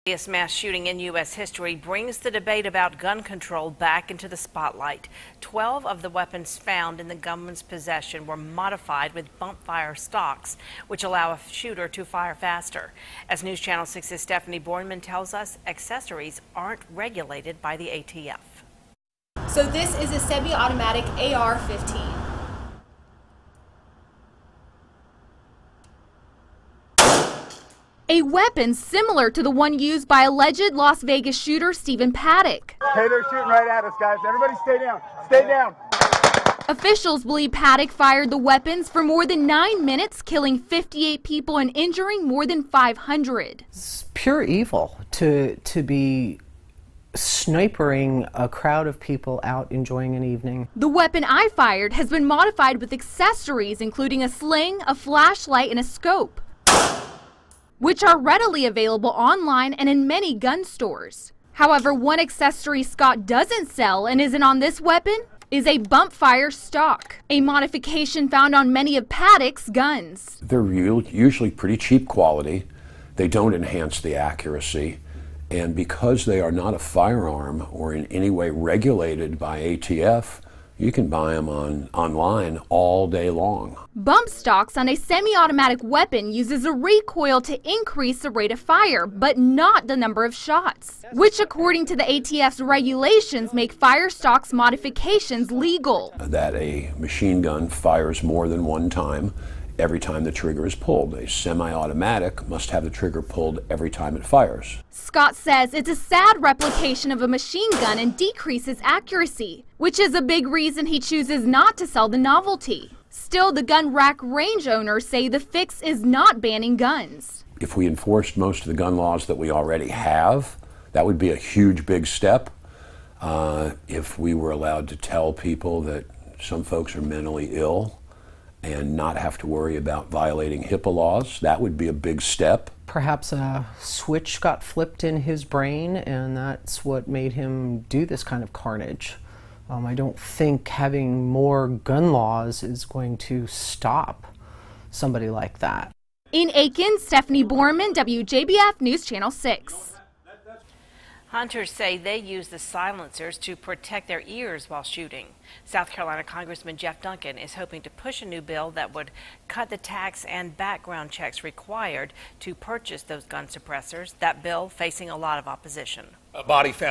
Mass shooting in U.S. history brings the debate about gun control back into the spotlight. 12 of the weapons found in the gunman's possession were modified with bump fire stocks, which allow a shooter to fire faster. As News Channel 6's Stephanie Bornman tells us, accessories aren't regulated by the ATF. So this is a semi-automatic AR-15. A weapon similar to the one used by alleged Las Vegas shooter Stephen Paddock. Hey, they're shooting right at us, guys. Everybody stay down. Stay down. Officials believe Paddock fired the weapons for more than 9 minutes, killing 58 people and injuring more than 500. It's pure evil to be snipering a crowd of people out enjoying an evening. The weapon I fired has been modified with accessories including a sling, a flashlight, and a scope, which are readily available online and in many gun stores. However, one accessory Scott doesn't sell and isn't on this weapon is a bump fire stock, a modification found on many of Paddock's guns. They're usually pretty cheap quality. They don't enhance the accuracy. And because they are not a firearm or in any way regulated by ATF, you can buy them online all day long. Bump stocks on a semi-automatic weapon uses a recoil to increase the rate of fire, but not the number of shots, which according to the ATF's regulations make fire stocks modifications legal. That a machine gun fires more than one time every time the trigger is pulled. A semi-automatic must have the trigger pulled every time it fires. Scott says it's a sad replication of a machine gun and decreases accuracy, which is a big reason he chooses not to sell the novelty. Still, the gun rack range owners say the fix is not banning guns. If we enforced most of the gun laws that we already have, that would be a huge, big step. If we were allowed to tell people that some folks are mentally ill and not have to worry about violating HIPAA laws, that would be a big step. Perhaps a switch got flipped in his brain and that's what made him do this kind of carnage. I don't think having more gun laws is going to stop somebody like that. In Aiken, Stephanie Borman, WJBF News Channel 6. Hunters say they use the silencers to protect their ears while shooting. South Carolina Congressman Jeff Duncan is hoping to push a new bill that would cut the tax and background checks required to purchase those gun suppressors. That bill facing a lot of opposition. A body found